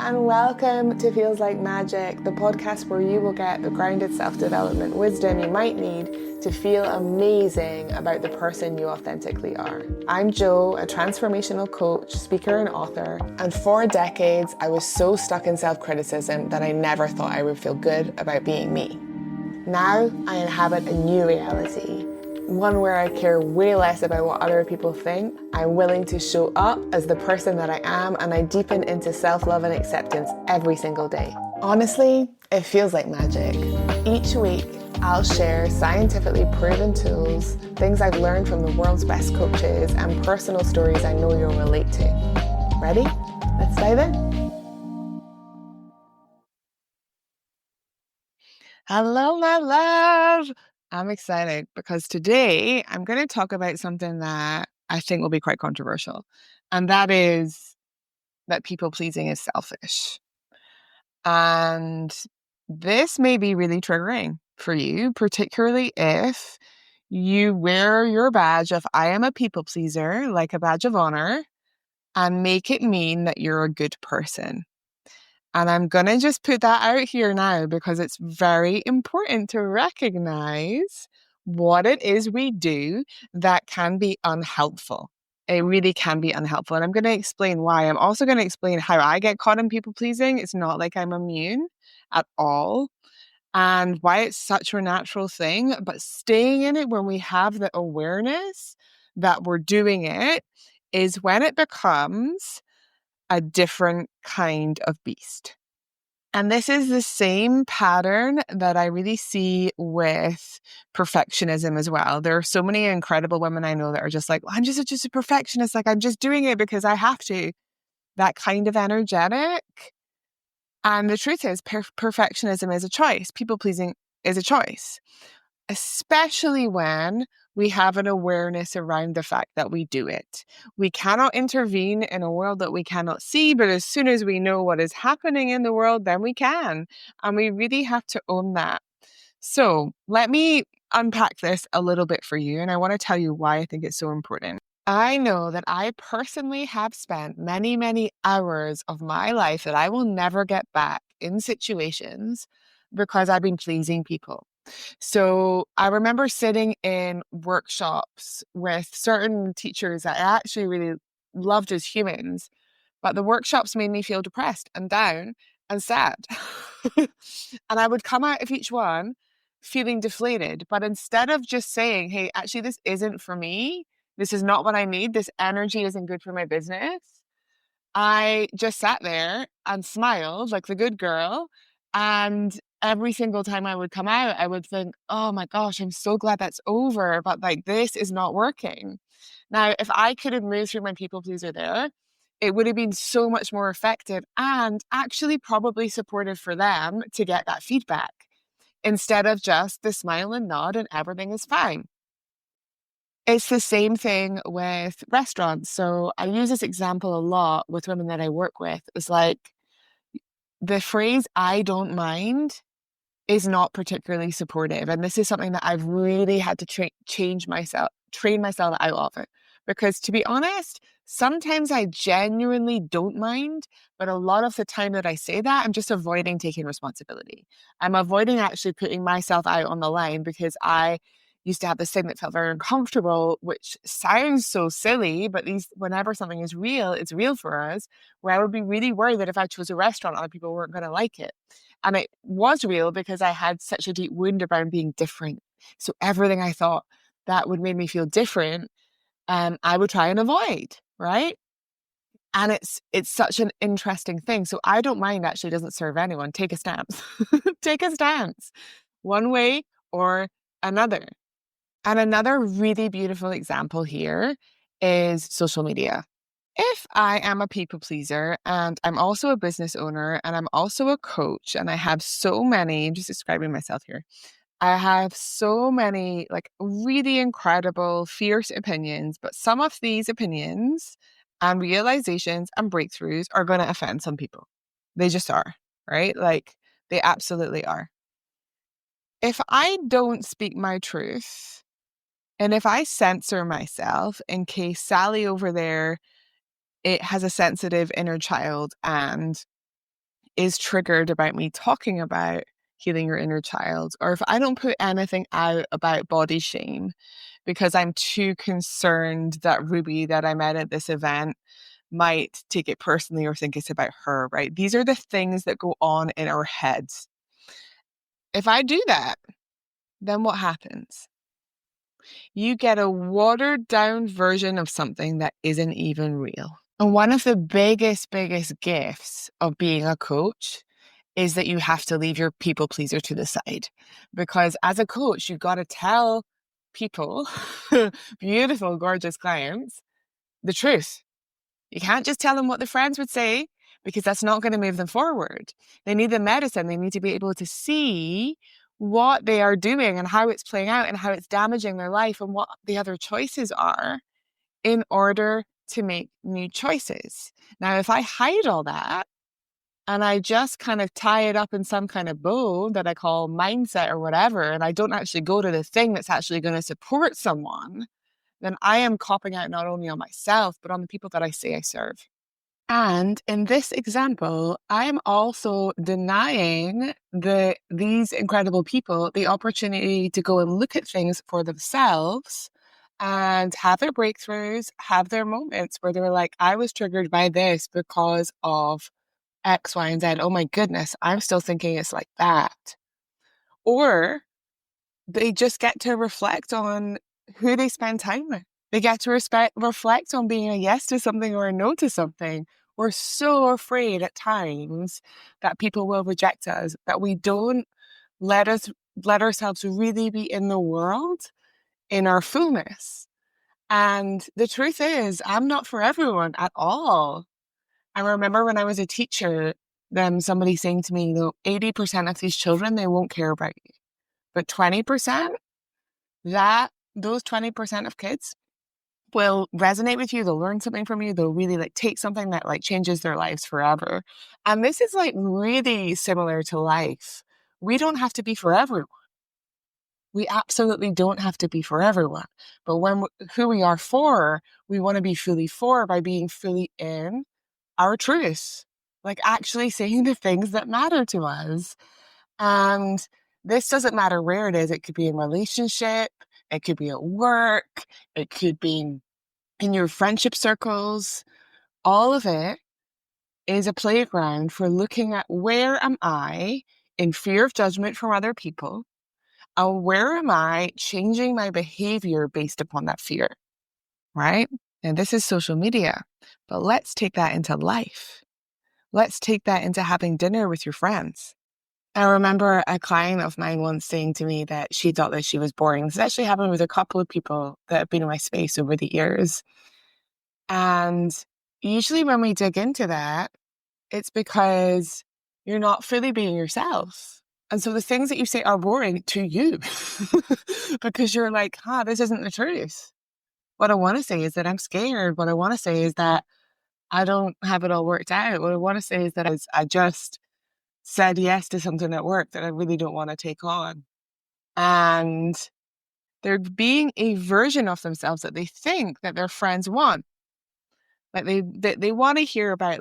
and welcome to Feels Like Magic, the podcast where you will get the grounded self-development wisdom you might need to feel amazing about the person you authentically are. I'm Jo, a transformational coach, speaker, and author, and for decades I was so stuck in self-criticism that I never thought I would feel good about being me. Now I inhabit a new reality, one where I care way less about what other people think. I'm willing to show up as the person that I am, and I deepen into self-love and acceptance every single day. Honestly, it feels like magic. Each week, I'll share scientifically proven tools, things I've learned from the world's best coaches, and personal stories I know you'll relate to. Ready? Let's dive in. Hello, my love. I'm excited because today I'm going to talk about something that I think will be quite controversial. And that is that people pleasing is selfish. And this may be really triggering for you, particularly if you wear your badge of I am a people pleaser, like a badge of honor, and make it mean that you're a good person. And I'm going to just put that out here now because it's very important to recognize what it is we do that can be unhelpful. It really can be unhelpful. And I'm going to explain why. I'm also going to explain how I get caught in people pleasing. It's not like I'm immune at all, and why it's such a natural thing. But staying in it when we have the awareness that we're doing it is when it becomes a different kind of beast. And this is the same pattern that I really see with perfectionism as well. There are so many incredible women I know that are just like, well, I'm just a perfectionist. Like, I'm just doing it because I have to. That kind of energetic. And the truth is, perfectionism is a choice. People pleasing is a choice, especially when we have an awareness around the fact that we do it. We cannot intervene in a world that we cannot see, but as soon as we know what is happening in the world, then we can. And we really have to own that. So let me unpack this a little bit for you. And I want to tell you why I think it's so important. I know that I personally have spent many, many hours of my life that I will never get back in situations because I've been pleasing people. So I remember sitting in workshops with certain teachers that I actually really loved as humans, but the workshops made me feel depressed and down and sad. And I would come out of each one feeling deflated. But instead of just saying, hey, actually, this isn't for me, this is not what I need, this energy isn't good for my business, I just sat there and smiled like the good girl. And every single time I would come out, I would think, oh my gosh, I'm so glad that's over. But like, this is not working. Now, if I could have moved through my people pleaser there, it would have been so much more effective and actually probably supportive for them to get that feedback instead of just the smile and nod and everything is fine. It's the same thing with restaurants. So I use this example a lot with women that I work with. It's like the phrase, I don't mind, is not particularly supportive. And this is something that I've really had to train myself out of it. Because to be honest, sometimes I genuinely don't mind, but a lot of the time that I say that, I'm just avoiding taking responsibility. I'm avoiding actually putting myself out on the line because I used to have this thing that felt very uncomfortable, which sounds so silly, but whenever something is real, it's real for us, where I would be really worried that if I chose a restaurant, other people weren't going to like it. And it was real because I had such a deep wound around being different. So everything I thought that would make me feel different, I would try and avoid, right? And it's such an interesting thing. So I don't mind actually doesn't serve anyone. Take a stance. Take a stance. One way or another. And another really beautiful example here is social media. If I am a people pleaser and I'm also a business owner and I'm also a coach and I have so many, I'm just describing myself here. I have so many like really incredible, fierce opinions, but some of these opinions and realizations and breakthroughs are going to offend some people. They just are, right? Like they absolutely are. If I don't speak my truth and if I censor myself in case Sally over there it has a sensitive inner child and is triggered about me talking about healing your inner child, or if I don't put anything out about body shame because I'm too concerned that Ruby that I met at this event might take it personally or think it's about her, right? These are the things that go on in our heads. If I do that, then what happens? You get a watered down version of something that isn't even real. And one of the biggest gifts of being a coach is that you have to leave your people pleaser to the side. Because as a coach, you've got to tell people, beautiful, gorgeous clients, the truth. You can't just tell them what their friends would say because that's not going to move them forward. They need the medicine. They need to be able to see what they are doing and how it's playing out and how it's damaging their life and what the other choices are in order to make new choices. Now, if I hide all that and I just kind of tie it up in some kind of bow that I call mindset or whatever, and I don't actually go to the thing that's actually going to support someone, then I am copping out not only on myself, but on the people that I say I serve. And in this example, I am also denying these incredible people the opportunity to go and look at things for themselves and have their breakthroughs, have their moments where they're like, I was triggered by this because of X, Y, and Z. Oh my goodness, I'm still thinking it's like that. Or they just get to reflect on who they spend time with. They get to reflect on being a yes to something or a no to something. We're so afraid at times that people will reject us, that we don't let ourselves really be in the world in our fullness. And the truth is, I'm not for everyone at all. I remember when I was a teacher, then somebody saying to me, 80% of these children, they won't care about you. But 20%, those 20% of kids will resonate with you. They'll learn something from you. They'll really take something that changes their lives forever. And this is really similar to life. We don't have to be for everyone. We absolutely don't have to be for everyone. But who we are for, we want to be fully for by being fully in our truth, actually saying the things that matter to us. And this doesn't matter where it is. It could be in relationship, it could be at work, it could be in your friendship circles. All of it is a playground for looking at where am I in fear of judgment from other people, and where am I changing my behavior based upon that fear, right? And this is social media, but let's take that into life. Let's take that into having dinner with your friends. I remember a client of mine once saying to me that she thought that she was boring. This actually happened with a couple of people that have been in my space over the years. And usually when we dig into that, it's because you're not fully being yourself. And so the things that you say are boring to you because you're like, this isn't the truth. What I want to say is that I'm scared. What I want to say is that I don't have it all worked out. What I want to say is that I just said yes to something at work that I really don't want to take on. And they're being a version of themselves that they think that their friends want. They want to hear about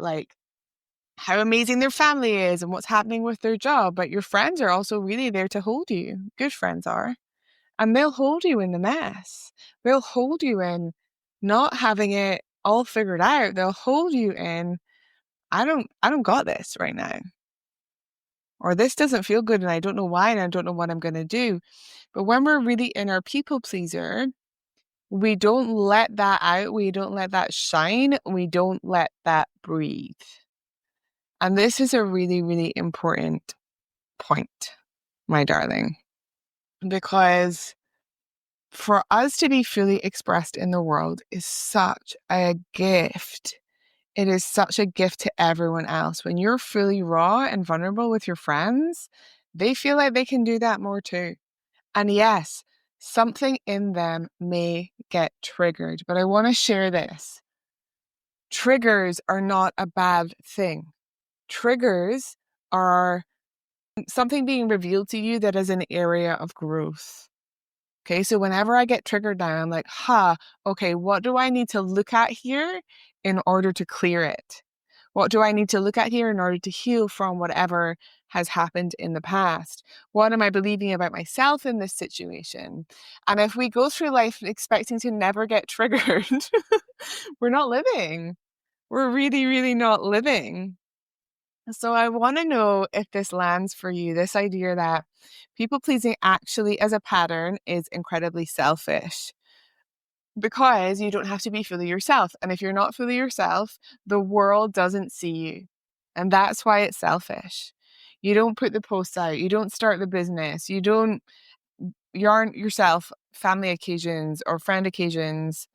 how amazing their family is and what's happening with their job. But your friends are also really there to hold you. Good friends are. And they'll hold you in the mess. They'll hold you in not having it all figured out. They'll hold you in, I don't got this right now. Or this doesn't feel good and I don't know why and I don't know what I'm going to do. But when we're really in our people pleaser, we don't let that out. We don't let that shine. We don't let that breathe. And this is a really important point, my darling, because for us to be fully expressed in the world is such a gift. It is such a gift to everyone else. When you're fully raw and vulnerable with your friends, they feel like they can do that more too. And yes, something in them may get triggered, but I want to share this. Triggers are not a bad thing. Triggers are something being revealed to you that is an area of growth. Okay, so whenever I get triggered now, I'm like, okay, what do I need to look at here in order to clear it? What do I need to look at here in order to heal from whatever has happened in the past? What am I believing about myself in this situation? And if we go through life expecting to never get triggered, we're not living. We're really, really not living. So I want to know if this lands for you, this idea that people pleasing actually as a pattern is incredibly selfish because you don't have to be fully yourself. And if you're not fully yourself, the world doesn't see you. And that's why it's selfish. You don't put the posts out, you don't start the business, you aren't yourself, family occasions or friend occasions.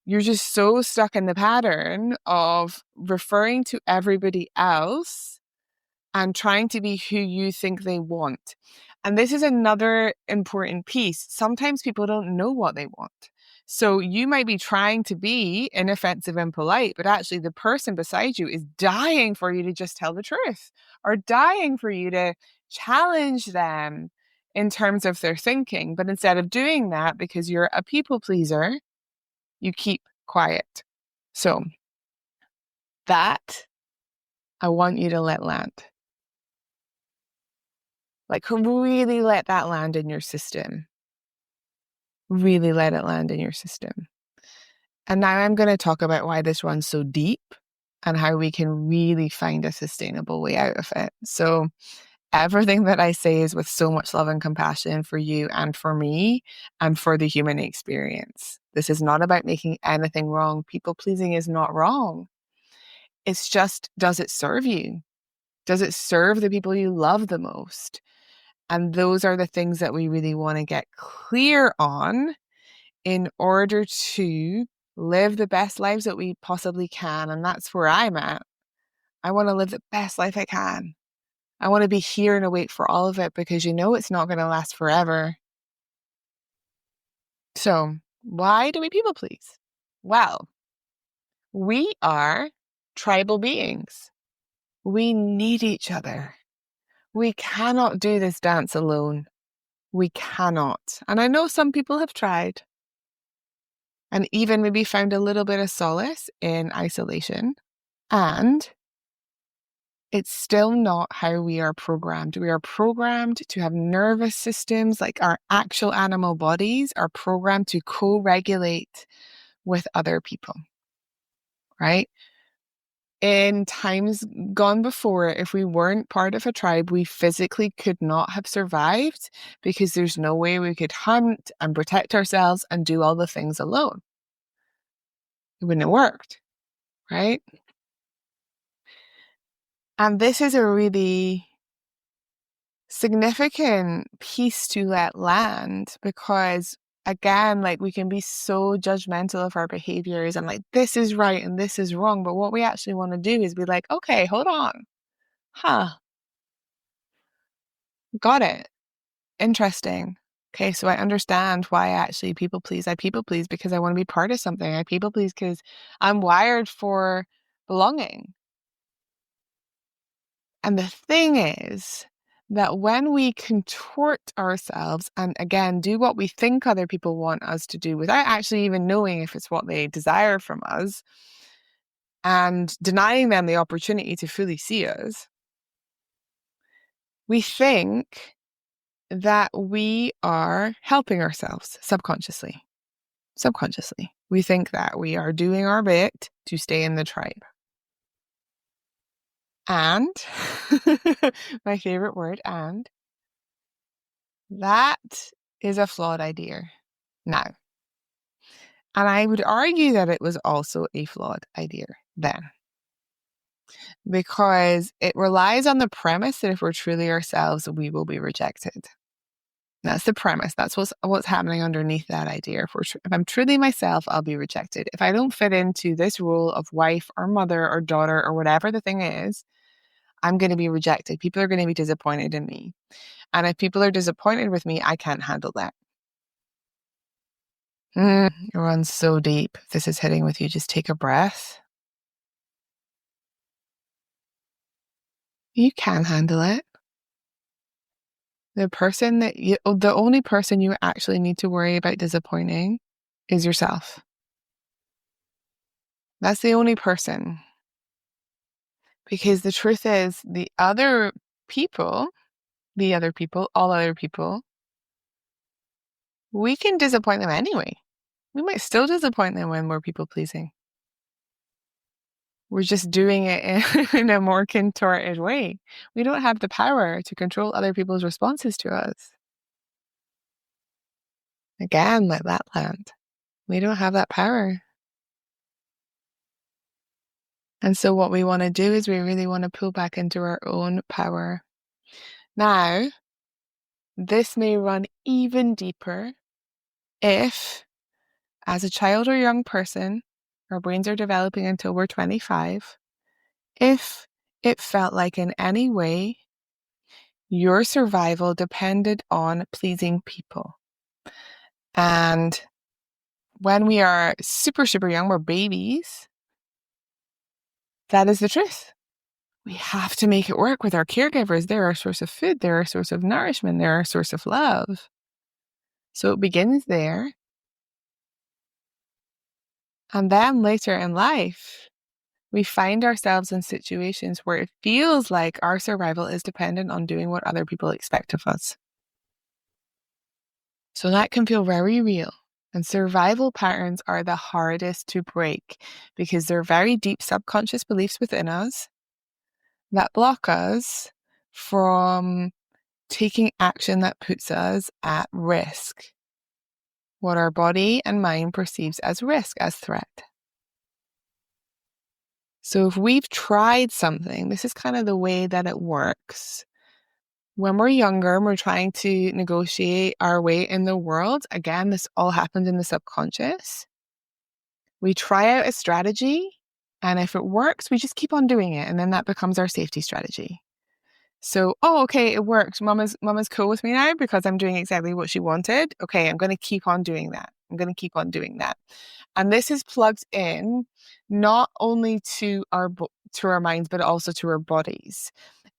You're just so stuck in the pattern of referring to everybody else and trying to be who you think they want. And this is another important piece. Sometimes people don't know what they want. So you might be trying to be inoffensive and polite, but actually the person beside you is dying for you to just tell the truth or dying for you to challenge them in terms of their thinking. But instead of doing that, because you're a people pleaser, you keep quiet. So that I want you to let land. Like, really let that land in your system. Really let it land in your system. And now I'm going to talk about why this runs so deep and how we can really find a sustainable way out of it. So everything that I say is with so much love and compassion for you and for me and for the human experience. This is not about making anything wrong. People pleasing is not wrong. It's just, does it serve you? Does it serve the people you love the most? And those are the things that we really want to get clear on in order to live the best lives that we possibly can. And that's where I'm at. I want to live the best life I can. I want to be here and awake for all of it because it's not going to last forever. So why do we people please? Well, we are tribal beings. We need each other. We cannot do this dance alone. We cannot. And I know some people have tried and even maybe found a little bit of solace in isolation. And it's still not how we are programmed. We are programmed to have nervous systems, like our actual animal bodies are programmed to co-regulate with other people, right? In times gone before, if we weren't part of a tribe, we physically could not have survived because there's no way we could hunt and protect ourselves and do all the things alone. It wouldn't have worked, right? And this is a really significant piece to let land because, again, like we can be so judgmental of our behaviors and like, this is right and this is wrong. But what we actually want to do is be like, okay, hold on. Got it. Interesting. Okay, so I understand why I actually people please. I people please because I want to be part of something. I people please because I'm wired for belonging. And the thing is that when we contort ourselves and again do what we think other people want us to do without actually even knowing if it's what they desire from us and denying them the opportunity to fully see us, we think that we are helping ourselves subconsciously. Subconsciously, we think that we are doing our bit to stay in the tribe. And my favorite word, and that is a flawed idea now. And I would argue that it was also a flawed idea then. Because it relies on the premise that if we're truly ourselves, we will be rejected. That's the premise. That's what's happening underneath that idea. If I'm truly myself, I'll be rejected. If I don't fit into this role of wife or mother or daughter or whatever the thing is, I'm going to be rejected. People are going to be disappointed in me. And if people are disappointed with me, I can't handle that. It runs so deep. If this is hitting with you, just take a breath. You can handle it. The only person you actually need to worry about disappointing is yourself. That's the only person. Because the truth is, people, all other people, we can disappoint them anyway. We might still disappoint them when we're people pleasing. We're just doing it in a more contorted way. We don't have the power to control other people's responses to us. Again, let that land. We don't have that power. And so what we want to do is we really want to pull back into our own power. Now, this may run even deeper if, as a child or young person, our brains are developing until we're 25, if it felt like in any way your survival depended on pleasing people. And when we are super, super young, we're babies, that is the truth. We have to make it work with our caregivers. They're our source of food. They're our source of nourishment. They're our source of love. So it begins there. And then later in life, we find ourselves in situations where it feels like our survival is dependent on doing what other people expect of us. So that can feel very real. And survival patterns are the hardest to break because they're very deep subconscious beliefs within us that block us from taking action that puts us at risk. What our body and mind perceives as risk, as threat. So if we've tried something, this is kind of the way that it works. When we're younger and we're trying to negotiate our way in the world, again, this all happened in the subconscious. We try out a strategy, and if it works, we just keep on doing it, and then that becomes our safety strategy. So, okay, it works. Mama's cool with me now because I'm doing exactly what she wanted. Okay, I'm going to keep on doing that. And this is plugged in not only to our minds, but also to our bodies.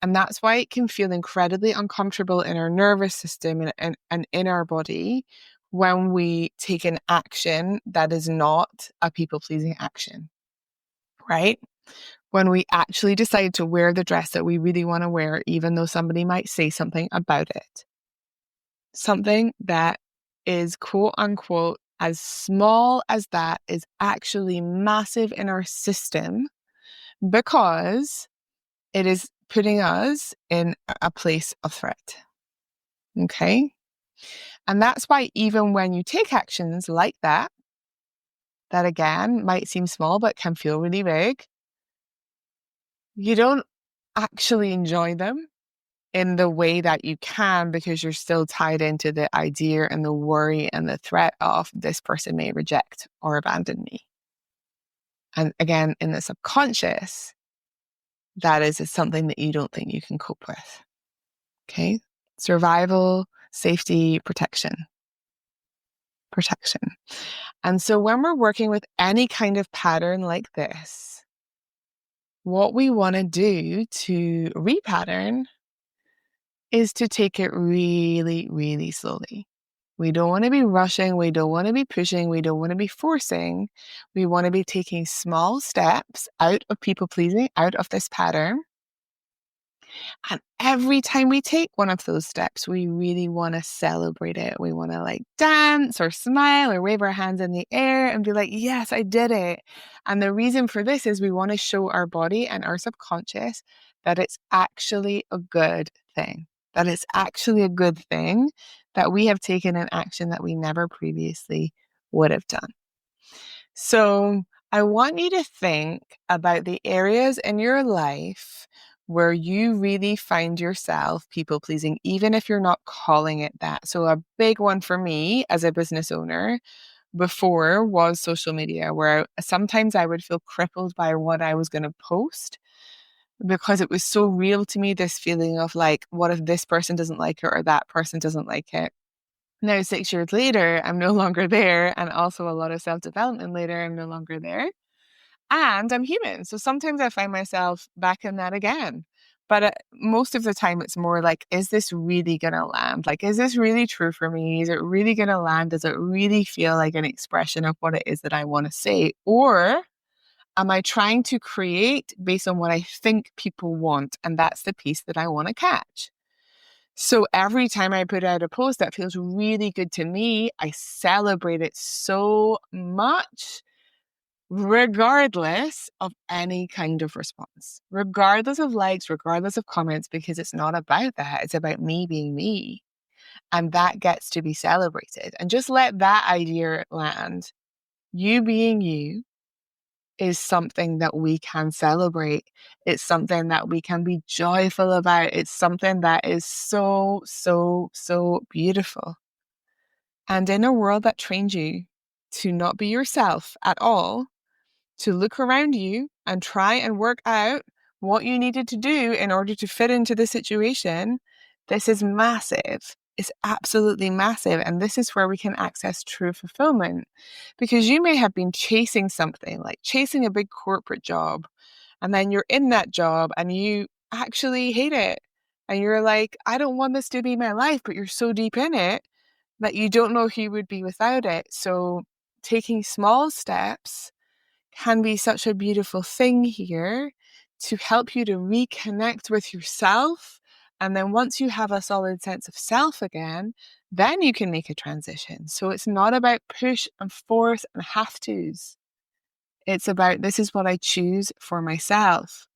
And that's why it can feel incredibly uncomfortable in our nervous system and in our body when we take an action that is not a people-pleasing action, right? When we actually decide to wear the dress that we really want to wear, even though somebody might say something about it. Something that is quote unquote as small as that is actually massive in our system because it is putting us in a place of threat. Okay? And that's why even when you take actions like that again might seem small but can feel really big, you don't actually enjoy them in the way that you can because you're still tied into the idea and the worry and the threat of this person may reject or abandon me. And again, in the subconscious, that is something that you don't think you can cope with. Okay? Survival, safety, protection. And so when we're working with any kind of pattern like this, what we want to do to repattern is to take it really, really slowly. We don't want to be rushing. We don't want to be pushing. We don't want to be forcing. We want to be taking small steps out of people pleasing, out of this pattern. And every time we take one of those steps, we really want to celebrate it. We want to dance or smile or wave our hands in the air and be like, yes, I did it. And the reason for this is we want to show our body and our subconscious that it's actually a good thing. That it's actually a good thing that we have taken an action that we never previously would have done. So I want you to think about the areas in your life where you really find yourself people pleasing, even if you're not calling it that. So a big one for me as a business owner before was social media, where sometimes I would feel crippled by what I was going to post because it was so real to me, this feeling of what if this person doesn't like it or that person doesn't like it? Now, 6 years later, I'm no longer there. And also a lot of self-development later, I'm no longer there. And I'm human. So sometimes I find myself back in that again. But most of the time, it's more is this really going to land? Is this really true for me? Is it really going to land? Does it really feel like an expression of what it is that I want to say? Or Am I trying to create based on what I think people want? And that's the piece that I want to catch. So every time I put out a post that feels really good to me, I celebrate it so much, regardless of any kind of response, regardless of likes, regardless of comments, because it's not about that. It's about me being me. And that gets to be celebrated. And just let that idea land. You being you is something that we can celebrate. It's something that we can be joyful about. It's something that is so, so, so beautiful. And in a world that trains you to not be yourself at all, to look around you and try and work out what you needed to do in order to fit into the situation, this is massive. It's absolutely massive. And this is where we can access true fulfillment. Because you may have been chasing something, like chasing a big corporate job, and then you're in that job and you actually hate it. And you're like, I don't want this to be my life, but you're so deep in it that you don't know who you would be without it. So taking small steps can be such a beautiful thing here to help you to reconnect with yourself. And then once you have a solid sense of self again, then you can make a transition. So it's not about push and force and have tos. It's about this is what I choose for myself.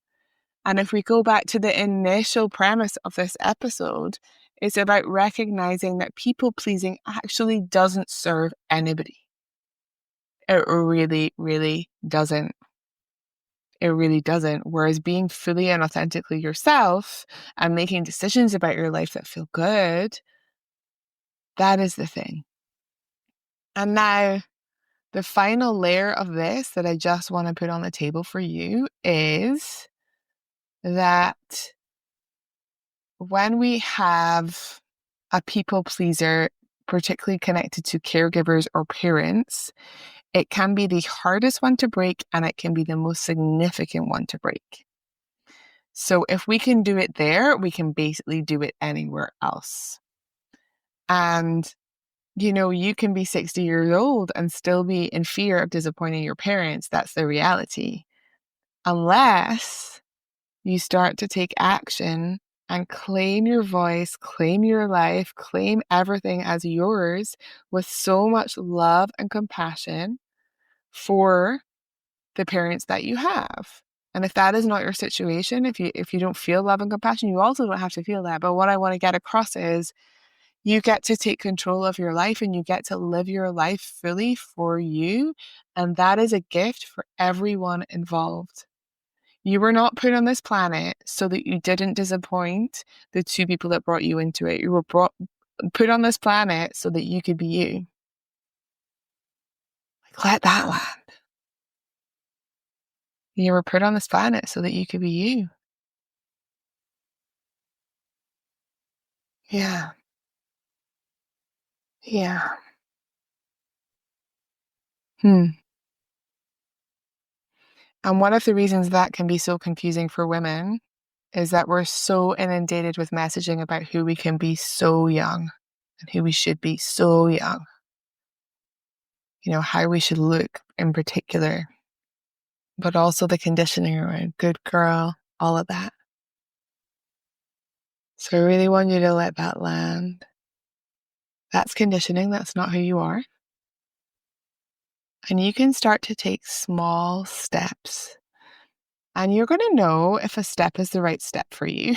And if we go back to the initial premise of this episode, it's about recognizing that people pleasing actually doesn't serve anybody. It really, really doesn't. It really doesn't. Whereas being fully and authentically yourself and making decisions about your life that feel good, that is the thing. And now, the final layer of this that I just want to put on the table for you is that when we have a people pleaser, particularly connected to caregivers or parents, it can be the hardest one to break and it can be the most significant one to break. So if we can do it there, we can basically do it anywhere else. And, you can be 60 years old and still be in fear of disappointing your parents. That's the reality. Unless you start to take action and claim your voice, claim your life, claim everything as yours with so much love and compassion for the parents that you have. And if that is not your situation, if you don't feel love and compassion, you also don't have to feel that. But what I want to get across is you get to take control of your life and you get to live your life fully for you. And that is a gift for everyone involved. You were not put on this planet so that you didn't disappoint the two people that brought you into it. You were put on this planet so that you could be you. Like, let that land. You were put on this planet so that you could be you. Yeah. Yeah. Hmm. And one of the reasons that can be so confusing for women is that we're so inundated with messaging about who we can be so young and who we should be so young. How we should look in particular, but also the conditioning around good girl, all of that. So I really want you to let that land. That's conditioning. That's not who you are. And you can start to take small steps. And you're going to know if a step is the right step for you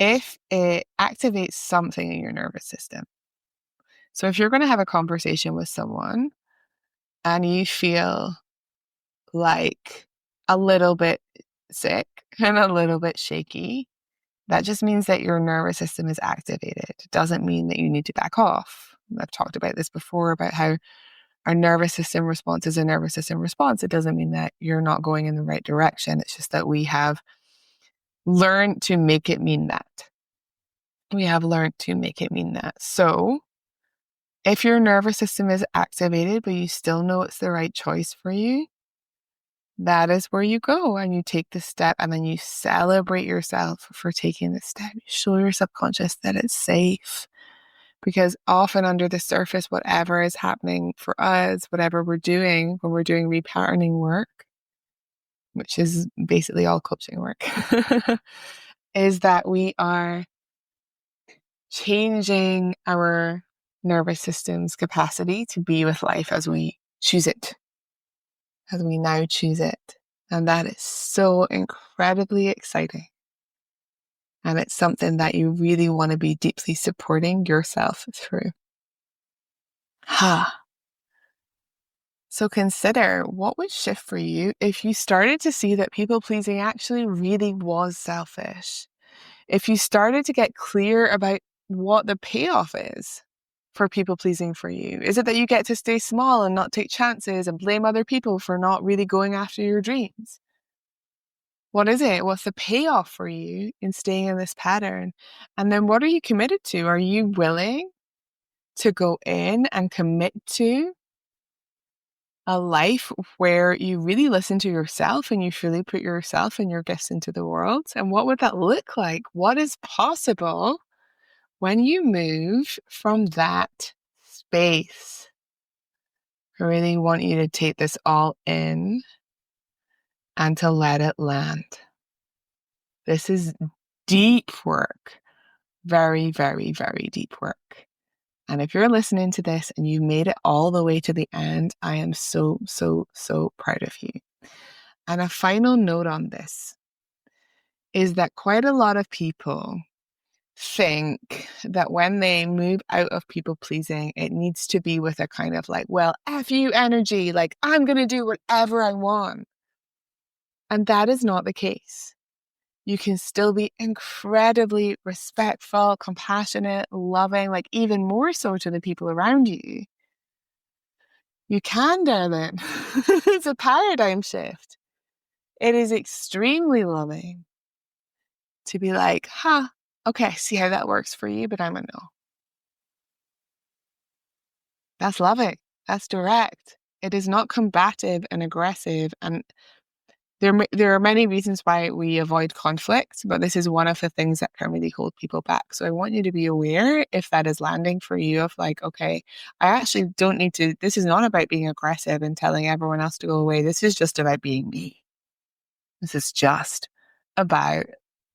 if it activates something in your nervous system. So if you're going to have a conversation with someone and you feel like a little bit sick and a little bit shaky, that just means that your nervous system is activated. It doesn't mean that you need to back off. I've talked about this before about how our nervous system response is a nervous system response. It doesn't mean that you're not going in the right direction. It's just that we have learned to make it mean that. We have learned to make it mean that. So if your nervous system is activated, but you still know it's the right choice for you, that is where you go and you take the step and then you celebrate yourself for taking the step. You show your subconscious that it's safe, Because often under the surface, whatever is happening for us, whatever we're doing when we're doing repatterning work, which is basically all coaching work, is that we are changing our nervous system's capacity to be with life as we choose it, as we now choose it. And that is so incredibly exciting. And it's something that you really want to be deeply supporting yourself through. So consider what would shift for you if you started to see that people pleasing actually really was selfish. If you started to get clear about what the payoff is for people pleasing for you. Is it that you get to stay small and not take chances and blame other people for not really going after your dreams? What is it? What's the payoff for you in staying in this pattern? And then what are you committed to? Are you willing to go in and commit to a life where you really listen to yourself and you truly put yourself and your gifts into the world? And what would that look like? What is possible when you move from that space? I really want you to take this all in and to let it land. This is deep work. Very, very, very deep work. And if you're listening to this and you made it all the way to the end, I am so, so, so proud of you. And a final note on this is that quite a lot of people think that when they move out of people pleasing, it needs to be with a kind of like, well, F you energy, like I'm going to do whatever I want. And that is not the case. You can still be incredibly respectful, compassionate, loving, like even more so to the people around you. You can, darling. It's a paradigm shift. It is extremely loving to be like, okay, I see how that works for you, but I'm a no. That's loving. That's direct. It is not combative and aggressive. And there are many reasons why we avoid conflict, but this is one of the things that can really hold people back. So I want you to be aware if that is landing for you of like, okay, I actually don't need to, this is not about being aggressive and telling everyone else to go away. This is just about being me. This is just about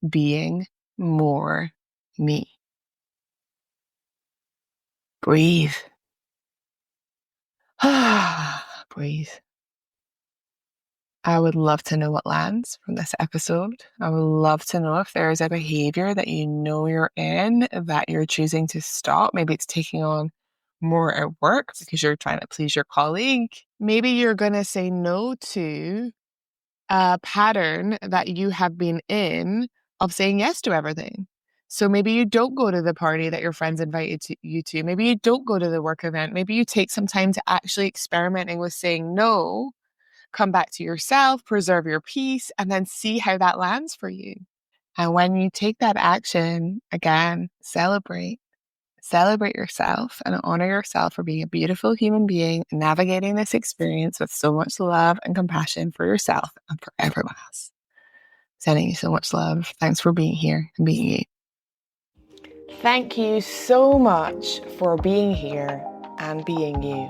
being more me. Breathe. Breathe. I would love to know what lands from this episode. I would love to know if there is a behavior that you know you're in that you're choosing to stop. Maybe it's taking on more at work because you're trying to please your colleague. Maybe you're going to say no to a pattern that you have been in of saying yes to everything. So maybe you don't go to the party that your friends invited you to. Maybe you don't go to the work event. Maybe you take some time to actually experimenting with saying no. Come back to yourself, preserve your peace, and then see how that lands for you. And when you take that action, again, celebrate. Celebrate yourself and honor yourself for being a beautiful human being, navigating this experience with so much love and compassion for yourself and for everyone else. Sending you so much love. Thanks for being here and being you. Thank you so much for being here and being you.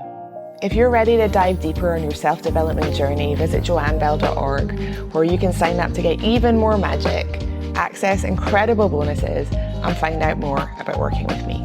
If you're ready to dive deeper on your self-development journey, visit joannebell.org, where you can sign up to get even more magic, access incredible bonuses, and find out more about working with me.